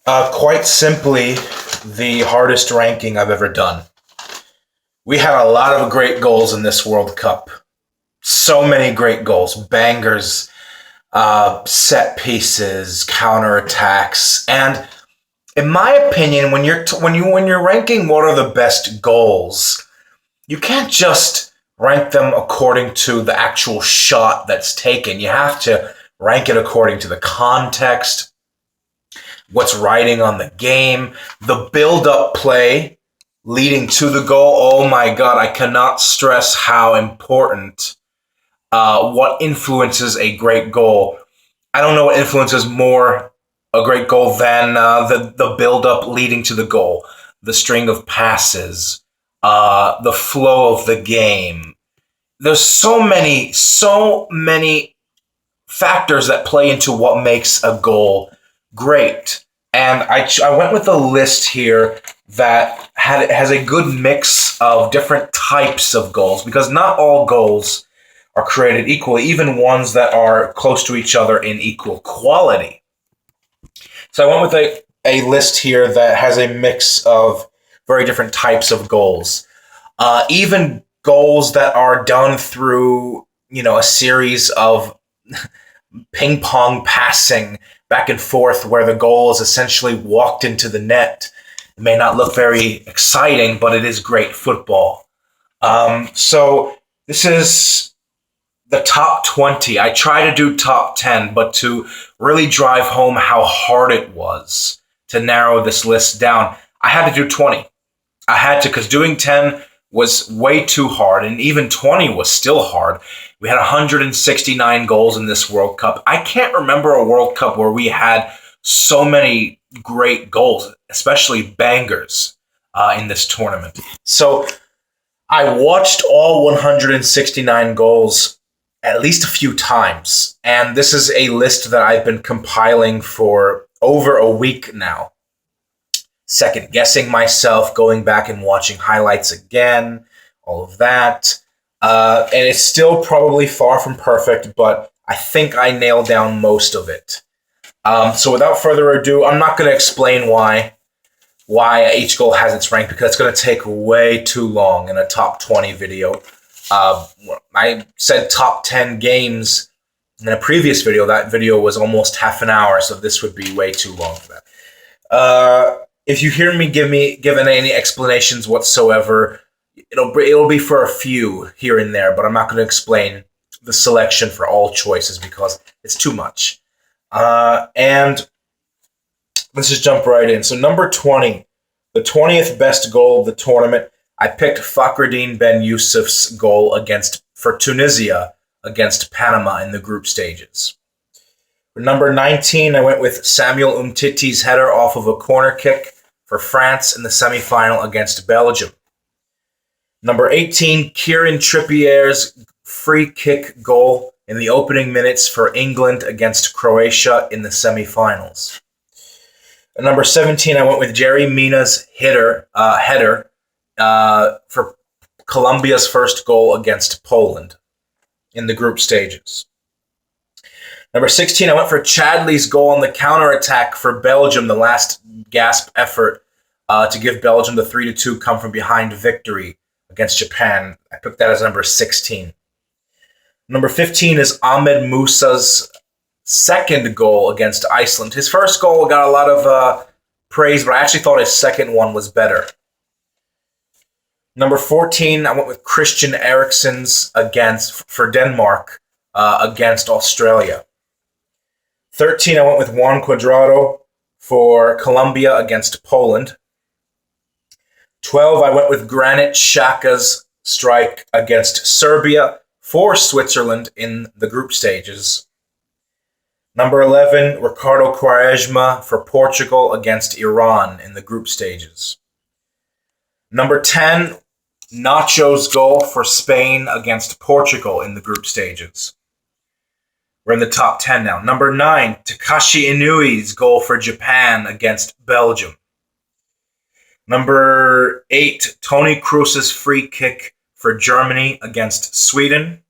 Quite simply, the hardest ranking I've ever done. We had a lot of great goals in this World Cup. So many great goals, bangers, set pieces, counterattacks, and in my opinion, when you're ranking what are the best goals, you can't just rank them according to the actual shot that's taken. You have to rank it according to the context, what's riding on the game, the build-up play leading to the goal. Oh my God, I cannot stress how important what influences a great goal. I don't know what influences more a great goal than the build-up leading to the goal, the string of passes, the flow of the game. There's so many factors that play into what makes a goal great. And I went with a list here that has a good mix of different types of goals, because not all goals are created equally, even ones that are close to each other in equal quality. So I went with a list here that has a mix of very different types of goals. Even goals that are done through, a series of ping pong passing back and forth where the goal is essentially walked into the net. It may not look very exciting, but it is great football. So this is the top 20. I try to do top 10, but to really drive home how hard it was to narrow this list down, I had to do 20. I had to, because doing 10 was way too hard, and even 20 was still hard. We had 169 goals in this World Cup. I can't remember a World Cup where we had so many great goals, especially bangers, in this tournament. So I watched all 169 goals at least a few times, and this is a list that I've been compiling for over a week now. Second guessing myself, going back and watching highlights again, all of that. And it's still probably far from perfect, but I think I nailed down most of it. So without further ado, I'm not going to explain why each goal has its rank, because it's going to take way too long in a top 20 video. I said top 10 games in a previous video. That video was almost half an hour, so this would be way too long for that. If you hear me giving any explanations whatsoever, it'll be for a few here and there, but I'm not going to explain the selection for all choices because it's too much. And let's just jump right in. So number 20, the 20th best goal of the tournament, I picked Fakhreddine Ben Youssef's goal for Tunisia against Panama in the group stages. For number 19, I went with Samuel Umtiti's header off of a corner kick for France in the semi-final against Belgium. Number 18, Kieran Trippier's free kick goal in the opening minutes for England against Croatia in the semi-finals. At number 17, I went with Jerry Mina's header for Colombia's first goal against Poland in the group stages. Number 16, I went for Chadley's goal on the counterattack for Belgium, the last gasp effort to give Belgium the 3-2 come from behind victory against Japan. I picked that as number 16. Number 15 is Ahmed Musa's second goal against Iceland. His first goal got a lot of praise, but I actually thought his second one was better. Number 14, I went with Christian Eriksen's for Denmark against Australia. 13, I went with Juan Cuadrado for Colombia against Poland. 12, I went with Granit Xhaka's strike against Serbia for Switzerland in the group stages. Number 11, Ricardo Quaresma for Portugal against Iran in the group stages. Number 10, Nacho's goal for Spain against Portugal in the group stages. We're in the top 10 now. Number 9, Takashi Inui's goal for Japan against Belgium. Number 8, Toni Kroos's free kick for Germany against Sweden.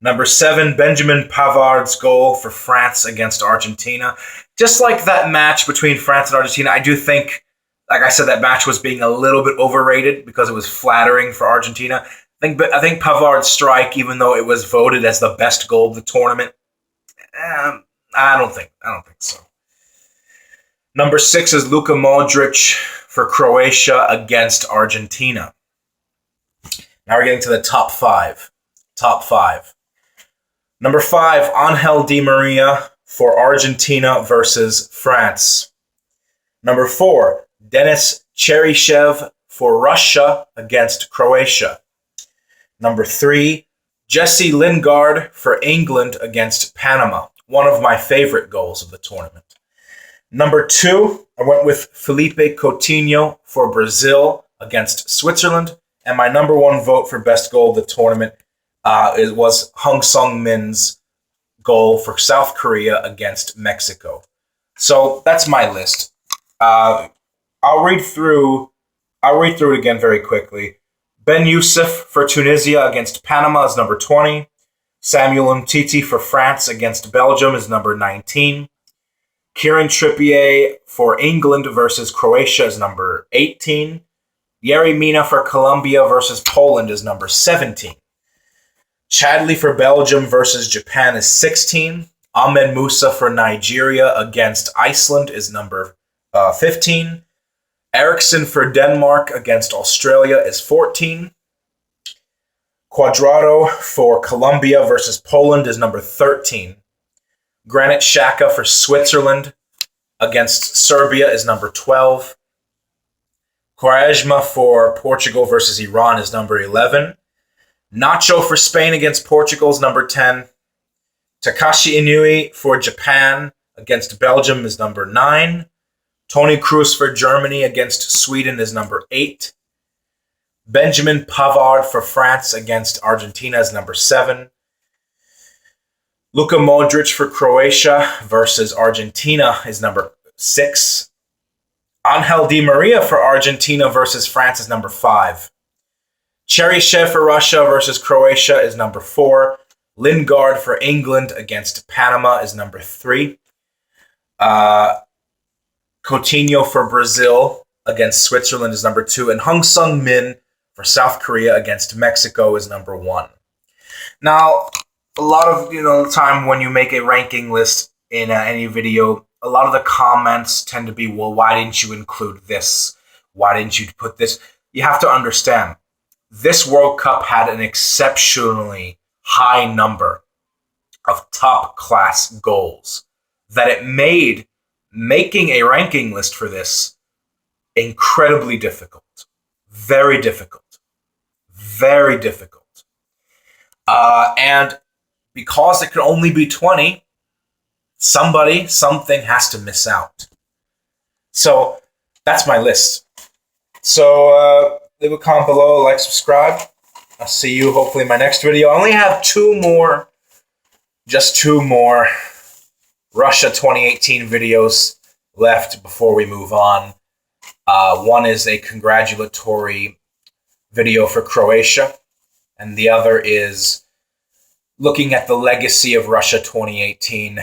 Number 7, Benjamin Pavard's goal for France against Argentina. just like that match between France and Argentina, I do think, like I said, that match was being a little bit overrated because it was flattering for Argentina. I think Pavard's strike, even though it was voted as the best goal of the tournament, I don't think so. Number 6 is Luka Modric for Croatia against Argentina. Now we're getting to the top 5. Top 5. Number 5, Angel Di Maria for Argentina versus France. Number 4, Denis Cheryshev for Russia against Croatia. Number 3, Jesse Lingard for England against Panama. One of my favorite goals of the tournament. Number 2, I went with Felipe Coutinho for Brazil against Switzerland. And my number 1 vote for best goal of the tournament was Hung Sung-min's goal for South Korea against Mexico. So that's my list. I'll read through it again very quickly. Ben Youssef for Tunisia against Panama is number 20. Samuel Umtiti for France against Belgium is number 19. Kieran Trippier for England versus Croatia is number 18. Yerry Mina for Colombia versus Poland is number 17. Chadli for Belgium versus Japan is 16. Ahmed Musa for Nigeria against Iceland is number 15. Eriksson for Denmark against Australia is 14. Cuadrado for Colombia versus Poland is number 13. Granit Xhaka for Switzerland against Serbia is number 12. Quaresma for Portugal versus Iran is number 11. Nacho for Spain against Portugal is number 10. Takashi Inui for Japan against Belgium is number 9. Toni Kroos for Germany against Sweden is number 8. Benjamin Pavard for France against Argentina is number 7. Luka Modric for Croatia versus Argentina is number 6. Angel Di Maria for Argentina versus France is number 5. Cheryshev for Russia versus Croatia is number 4. Lingard for England against Panama is number 3. Coutinho for Brazil against Switzerland is number 2. And Hung Sung-min for South Korea against Mexico is number 1. Now, a lot of the time when you make a ranking list in any video, a lot of the comments tend to be, well, why didn't you include this? Why didn't you put this? You have to understand, this World Cup had an exceptionally high number of top-class goals that it made making a ranking list for this incredibly difficult. Very difficult. Very difficult. And because it could only be 20, something has to miss out. So that's my list. So leave a comment below, like, subscribe. I'll see you hopefully in my next video. I only have just two more Russia 2018 videos left before we move on. One is a congratulatory video for Croatia, and the other is looking at the legacy of Russia 2018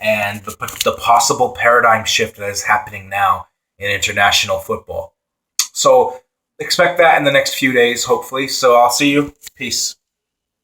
and the possible paradigm shift that is happening now in international football. So expect that in the next few days, hopefully. So I'll see you. Peace.